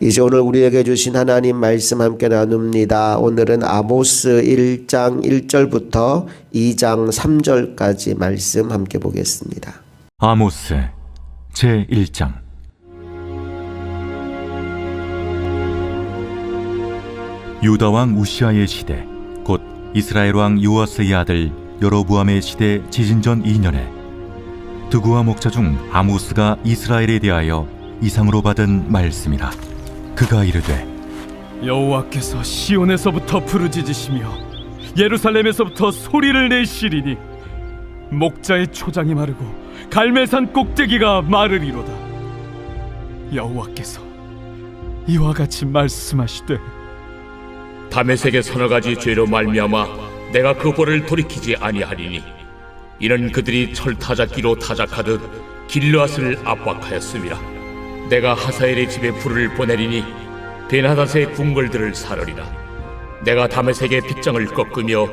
이제 오늘 우리에게 주신 하나님 말씀 함께 나눕니다. 오늘은 아모스 1장 1절부터 2장 3절까지 말씀 함께 보겠습니다. 아모스 제1장. 유다 왕 우시아의 시대, 곧 이스라엘 왕 요아스의 아들 여로보암의 시대 지진전 2년에 드구와 목자 중 아모스가 이스라엘에 대하여 이상으로 받은 말씀이라. 그가 이르되, 여호와께서 시온에서부터 부르짖으시며 예루살렘에서부터 소리를 내시리니 목자의 초장이 마르고 갈멜산 꼭대기가 마르리로다. 여호와께서 이와 같이 말씀하시되, 다메섹의 서너 가지 죄로 말미암아 내가 그 벌을 돌이키지 아니하리니 이는 그들이 철타작기로 타작하듯 길르앗을 압박하였음이라. 내가 하사엘의 집에 불을 보내리니 베나닷의 궁궐들을 사르리라. 내가 다메섹의 빗장을 꺾으며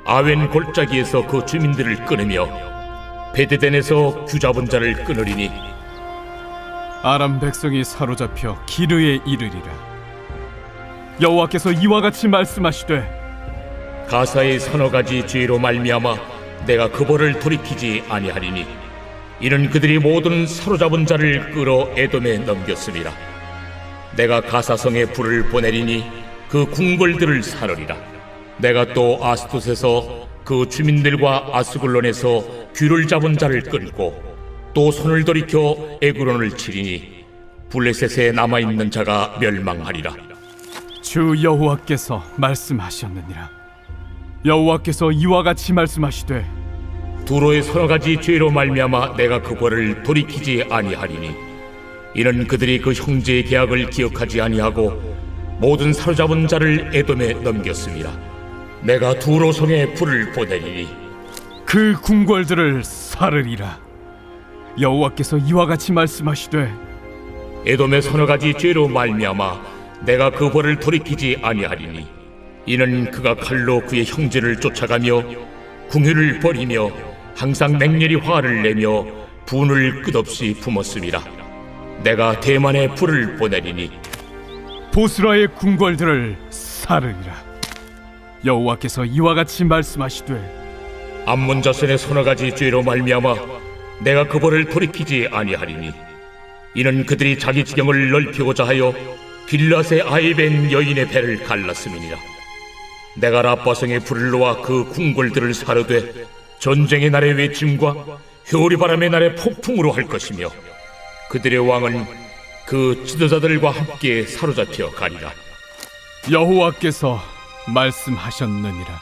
아웬 골짜기에서 그 주민들을 끊으며 베데덴에서 규잡은 자를 끊으리니 아람 백성이 사로잡혀 기르에 이르리라. 여호와께서 이와 같이 말씀하시되, 가사의 서너 가지 죄로 말미암아 내가 그 벌을 돌이키지 아니하리니 이는 그들이 모든 사로잡은 자를 끌어 에돔에 넘겼음이라. 내가 가사성에 불을 보내리니 그 궁궐들을 사르리라. 내가 또 아스돗에서 그 주민들과 아스글론에서 귀를 잡은 자를 끊고 또 손을 돌이켜 에그론을 치리니 블레셋에 남아있는 자가 멸망하리라. 주 여호와께서 말씀하셨느니라. 여호와께서 이와 같이 말씀하시되, 두로의 서너 가지 죄로 말미암아 내가 그 벌을 돌이키지 아니하리니 이는 그들이 그 형제의 계약을 기억하지 아니하고 모든 사로잡은 자를 에돔에 넘겼습니다. 내가 두로 성에 불을 보내리니 그 궁궐들을 사르리라. 여호와께서 이와 같이 말씀하시되, 에돔의 서너 가지 죄로 말미암아 내가 그 벌을 돌이키지 아니하리니 이는 그가 칼로 그의 형제를 쫓아가며 궁유를 버리며 항상 맹렬히 화를 내며 분을 끝없이 품었음이라. 내가 대만에 불을 보내리니 보스라의 궁궐들을 사르리라. 여호와께서 이와 같이 말씀하시되, 암몬 자손의 서너 가지 죄로 말미암아 내가 그 벌을 돌이키지 아니하리니 이는 그들이 자기 지경을 넓히고자 하여 길앗의 아이벤 여인의 배를 갈랐음이니라. 내가 라빠성의 불을 놓아 그 궁궐들을 사르되 전쟁의 날의 외침과 효리바람의 날의 폭풍으로 할 것이며 그들의 왕은 그 지도자들과 함께 사로잡혀 가리라. 여호와께서 말씀하셨느니라.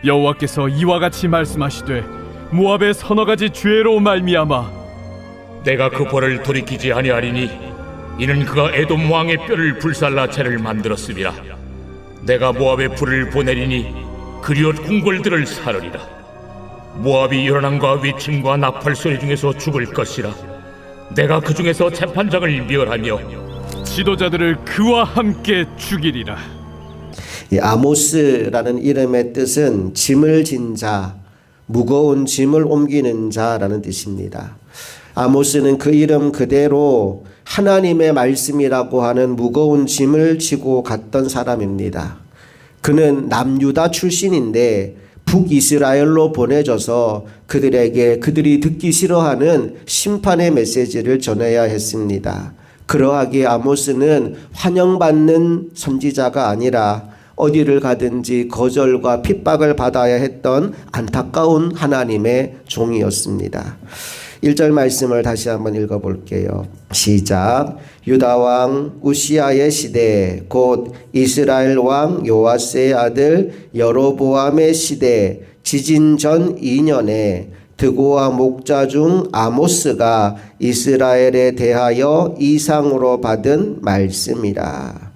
여호와께서 이와 같이 말씀하시되, 모압의 서너 가지 죄로 말미암아 내가 그 벌을 돌이키지 아니하리니 이는 그가 에돔 왕의 뼈를 불살라 채를 만들었음이라. 내가 모압에 불을 보내리니 그리옷 궁궐들을 사르리라. 모압이 요란함과 외침과 나팔 소리 중에서 죽을 것이라. 내가 그 중에서 재판장을 멸하며 지도자들을 그와 함께 죽이리라. 이 아모스라는 이름의 뜻은 짐을 진 자, 무거운 짐을 옮기는 자라는 뜻입니다. 아모스는 그 이름 그대로 하나님의 말씀이라고 하는 무거운 짐을 지고 갔던 사람입니다. 그는 남유다 출신인데 북이스라엘로 보내져서 그들에게 그들이 듣기 싫어하는 심판의 메시지를 전해야 했습니다. 그러하기에 아모스는 환영받는 선지자가 아니라 어디를 가든지 거절과 핍박을 받아야 했던 안타까운 하나님의 종이었습니다. 1절 말씀을 다시 한번 읽어볼게요. 시작. 유다 왕 우시아의 시대, 곧 이스라엘 왕 요아스의 아들 여로보암의 시대 지진 전 2년에 드고와 목자 중 아모스가 이스라엘에 대하여 이상으로 받은 말씀이라.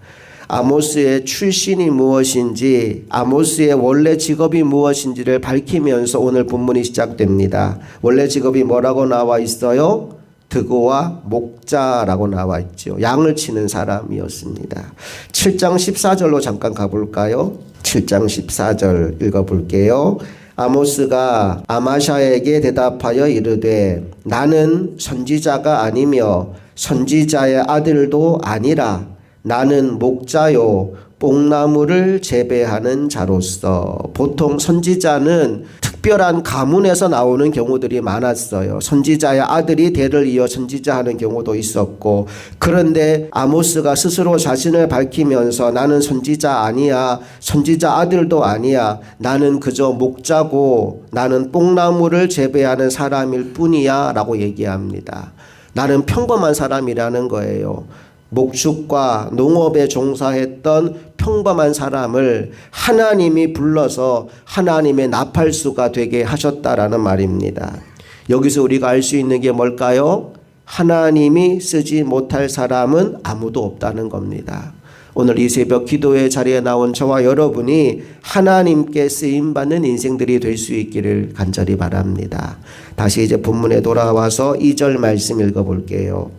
아모스의 출신이 무엇인지, 아모스의 원래 직업이 무엇인지를 밝히면서 오늘 본문이 시작됩니다. 원래 직업이 뭐라고 나와 있어요? 드고와 목자라고 나와 있죠. 양을 치는 사람이었습니다. 7장 14절로 잠깐 가볼까요? 7장 14절 읽어볼게요. 아모스가 아마샤에게 대답하여 이르되 나는 선지자가 아니며 선지자의 아들도 아니라 나는 목자요 뽕나무를 재배하는 자로서. 보통 선지자는 특별한 가문에서 나오는 경우들이 많았어요. 선지자의 아들이 대를 이어 선지자 하는 경우도 있었고, 그런데 아모스가 스스로 자신을 밝히면서 나는 선지자 아니야, 선지자 아들도 아니야, 나는 그저 목자고 나는 뽕나무를 재배하는 사람일 뿐이야 라고 얘기합니다. 나는 평범한 사람이라는 거예요. 목축과 농업에 종사했던 평범한 사람을 하나님이 불러서 하나님의 나팔수가 되게 하셨다라는 말입니다. 여기서 우리가 알 수 있는 게 뭘까요? 하나님이 쓰지 못할 사람은 아무도 없다는 겁니다. 오늘 이 새벽 기도의 자리에 나온 저와 여러분이 하나님께 쓰임받는 인생들이 될 수 있기를 간절히 바랍니다. 다시 이제 본문에 돌아와서 2절 말씀 읽어볼게요.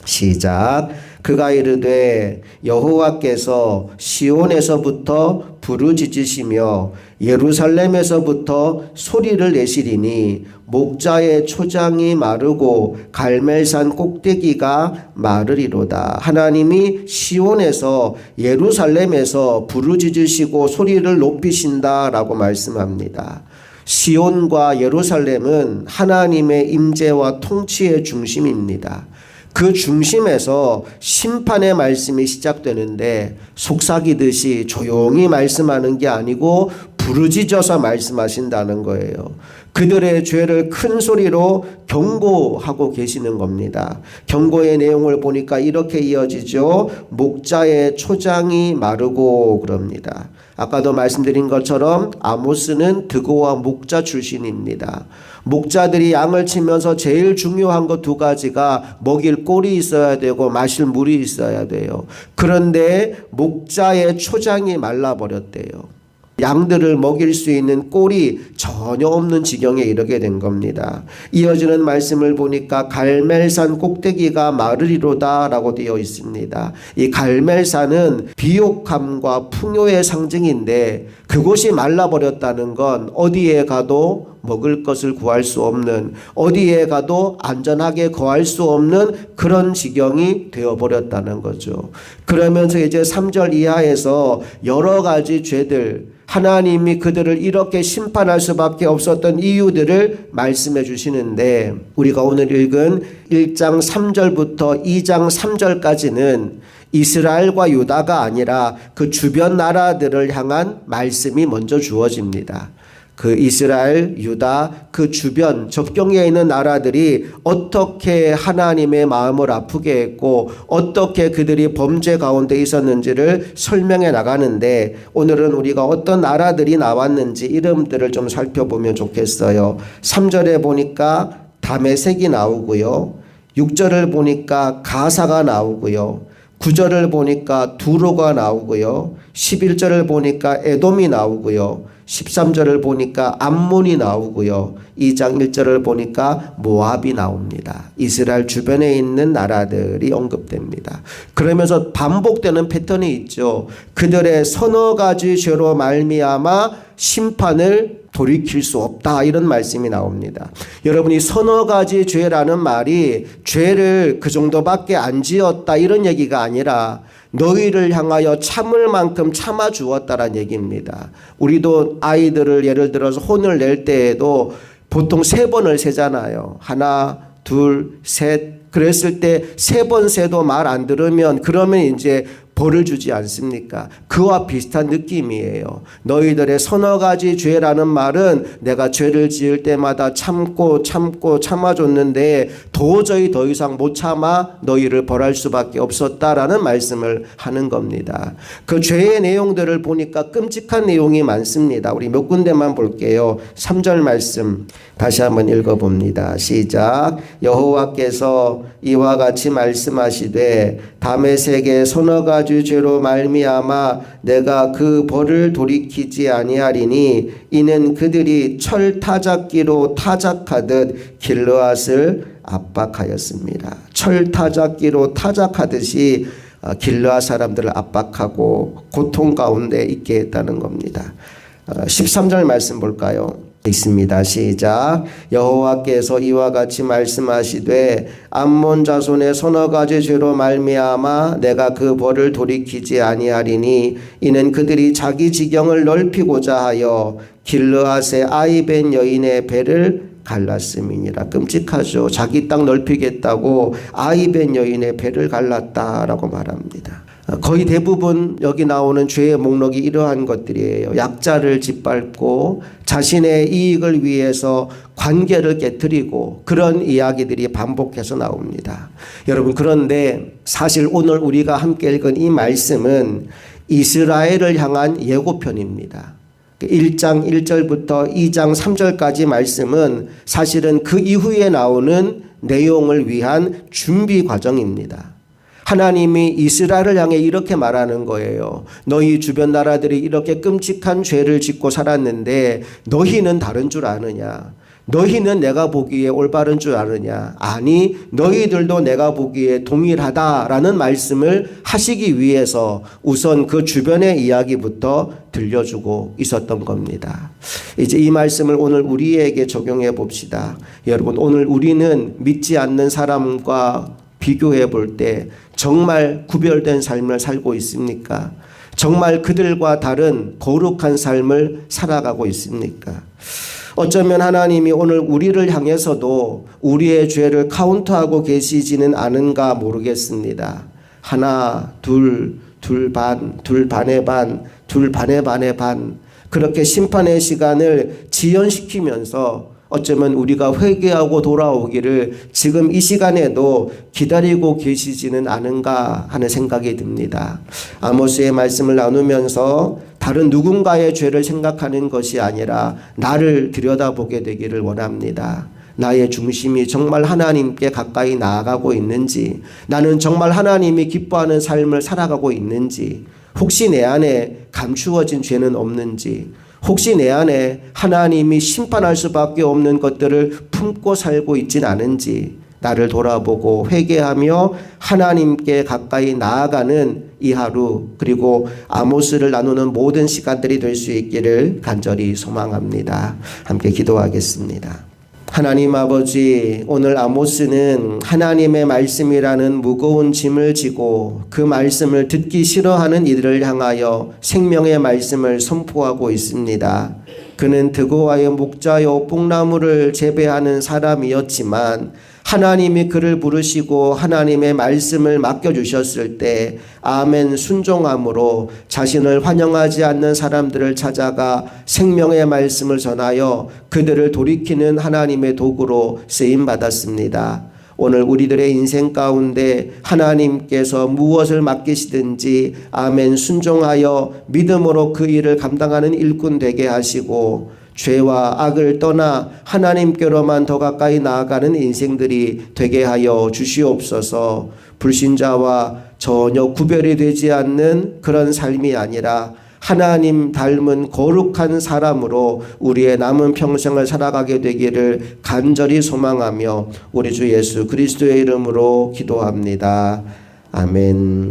시작. 그가 이르되 여호와께서 시온에서부터 부르짖으시며 예루살렘에서부터 소리를 내시리니 목자의 초장이 마르고 갈멜산 꼭대기가 마르리로다. 하나님이 시온에서 예루살렘에서 부르짖으시고 소리를 높이신다라고 말씀합니다. 시온과 예루살렘은 하나님의 임재와 통치의 중심입니다. 그 중심에서 심판의 말씀이 시작되는데 속삭이듯이 조용히 말씀하는 게 아니고 부르짖어서 말씀하신다는 거예요. 그들의 죄를 큰 소리로 경고하고 계시는 겁니다. 경고의 내용을 보니까 이렇게 이어지죠. 목자의 초장이 마르고 그럽니다. 아까도 말씀드린 것처럼 아모스는 드고와 목자 출신입니다. 목자들이 양을 치면서 제일 중요한 것 두 가지가 먹일 꼴이 있어야 되고 마실 물이 있어야 돼요. 그런데 목자의 초장이 말라버렸대요. 양들을 먹일 수 있는 꼴이 전혀 없는 지경에 이르게 된 겁니다. 이어지는 말씀을 보니까 갈멜산 꼭대기가 마르리로다 라고 되어 있습니다. 이 갈멜산은 비옥함과 풍요의 상징인데 그곳이 말라버렸다는 건 어디에 가도 먹을 것을 구할 수 없는, 어디에 가도 안전하게 거할 수 없는 그런 지경이 되어버렸다는 거죠. 그러면서 이제 3절 이하에서 여러 가지 죄들, 하나님이 그들을 이렇게 심판할 수밖에 없었던 이유들을 말씀해 주시는데, 우리가 오늘 읽은 1장 3절부터 2장 3절까지는 이스라엘과 유다가 아니라 그 주변 나라들을 향한 말씀이 먼저 주어집니다. 그 이스라엘, 유다, 그 주변 접경에 있는 나라들이 어떻게 하나님의 마음을 아프게 했고 어떻게 그들이 범죄 가운데 있었는지를 설명해 나가는데, 오늘은 우리가 어떤 나라들이 나왔는지 이름들을 좀 살펴보면 좋겠어요. 3절에 보니까 다메섹이 나오고요. 6절을 보니까 가사가 나오고요. 9절을 보니까 두로가 나오고요. 11절을 보니까 에돔이 나오고요. 13절을 보니까 암몬이 나오고요. 2장 1절을 보니까 모압이 나옵니다. 이스라엘 주변에 있는 나라들이 언급됩니다. 그러면서 반복되는 패턴이 있죠. 그들의 서너 가지 죄로 말미암아 심판을 돌이킬 수 없다, 이런 말씀이 나옵니다. 여러분이 서너 가지 죄라는 말이 죄를 그 정도밖에 안 지었다 이런 얘기가 아니라 너희를 향하여 참을 만큼 참아 주었다라는 얘기입니다. 우리도 아이들을 예를 들어서 혼을 낼 때에도 보통 3번을 세잖아요. 하나, 둘, 셋. 그랬을 때 3번 세도 말 안 들으면 그러면 이제 벌을 주지 않습니까? 그와 비슷한 느낌이에요. 너희들의 서너 가지 죄라는 말은 내가 죄를 지을 때마다 참고 참아줬는데 도저히 더 이상 못 참아 너희를 벌할 수밖에 없었다라는 말씀을 하는 겁니다. 그 죄의 내용들을 보니까 끔찍한 내용이 많습니다. 우리 몇 군데만 볼게요. 3절 말씀 다시 한번 읽어봅니다. 시작. 여호와께서 이와 같이 말씀하시되 다메섹의 서너 가지 죄로 말미암아 내가 그 벌을 돌이키지 아니하리니 이는 그들이 철 타작기로 타작하듯 길르앗을 압박하였습니다. 철 타작기로 타작하듯이 길르앗 사람들을 압박하고 고통 가운데 있게 했다는 겁니다. 13절 말씀 볼까요? 있습니다. 시작. 여호와께서 이와 같이 말씀하시되 암몬 자손의 서너 가지 죄로 말미암아 내가 그 벌을 돌이키지 아니하리니 이는 그들이 자기 지경을 넓히고자 하여 길르앗의 아이벤 여인의 배를 갈랐음이니라. 끔찍하죠. 자기 땅 넓히겠다고 아이벤 여인의 배를 갈랐다라고 말합니다. 거의 대부분 여기 나오는 죄의 목록이 이러한 것들이에요. 약자를 짓밟고 자신의 이익을 위해서 관계를 깨트리고 그런 이야기들이 반복해서 나옵니다. 여러분, 그런데 사실 오늘 우리가 함께 읽은 이 말씀은 이스라엘을 향한 예고편입니다. 1장 1절부터 2장 3절까지 말씀은 사실은 그 이후에 나오는 내용을 위한 준비 과정입니다. 하나님이 이스라엘을 향해 이렇게 말하는 거예요. 너희 주변 나라들이 이렇게 끔찍한 죄를 짓고 살았는데 너희는 다른 줄 아느냐? 너희는 내가 보기에 올바른 줄 아느냐? 아니, 너희들도 내가 보기에 동일하다라는 말씀을 하시기 위해서 우선 그 주변의 이야기부터 들려주고 있었던 겁니다. 이제 이 말씀을 오늘 우리에게 적용해 봅시다. 여러분, 오늘 우리는 믿지 않는 사람과 비교해 볼 때 정말 구별된 삶을 살고 있습니까? 정말 그들과 다른 거룩한 삶을 살아가고 있습니까? 어쩌면 하나님이 오늘 우리를 향해서도 우리의 죄를 카운트하고 계시지는 않은가 모르겠습니다. 하나, 둘 반, 둘 반의 반, 둘 반의 반의 반, 그렇게 심판의 시간을 지연시키면서 어쩌면 우리가 회개하고 돌아오기를 지금 이 시간에도 기다리고 계시지는 않은가 하는 생각이 듭니다. 아모스의 말씀을 나누면서 다른 누군가의 죄를 생각하는 것이 아니라 나를 들여다보게 되기를 원합니다. 나의 중심이 정말 하나님께 가까이 나아가고 있는지, 나는 정말 하나님이 기뻐하는 삶을 살아가고 있는지, 혹시 내 안에 감추어진 죄는 없는지, 혹시 내 안에 하나님이 심판할 수밖에 없는 것들을 품고 살고 있진 않은지 나를 돌아보고 회개하며 하나님께 가까이 나아가는 이 하루, 그리고 아모스를 나누는 모든 시간들이 될 수 있기를 간절히 소망합니다. 함께 기도하겠습니다. 하나님 아버지, 오늘 아모스는 하나님의 말씀이라는 무거운 짐을 지고 그 말씀을 듣기 싫어하는 이들을 향하여 생명의 말씀을 선포하고 있습니다. 그는 드고와의 목자요 뽕나무를 재배하는 사람이었지만 하나님이 그를 부르시고 하나님의 말씀을 맡겨주셨을 때 아멘 순종함으로 자신을 환영하지 않는 사람들을 찾아가 생명의 말씀을 전하여 그들을 돌이키는 하나님의 도구로 쓰임받았습니다. 오늘 우리들의 인생 가운데 하나님께서 무엇을 맡기시든지 아멘 순종하여 믿음으로 그 일을 감당하는 일꾼 되게 하시고 죄와 악을 떠나 하나님께로만 더 가까이 나아가는 인생들이 되게 하여 주시옵소서. 불신자와 전혀 구별이 되지 않는 그런 삶이 아니라 하나님 닮은 거룩한 사람으로 우리의 남은 평생을 살아가게 되기를 간절히 소망하며 우리 주 예수 그리스도의 이름으로 기도합니다. 아멘.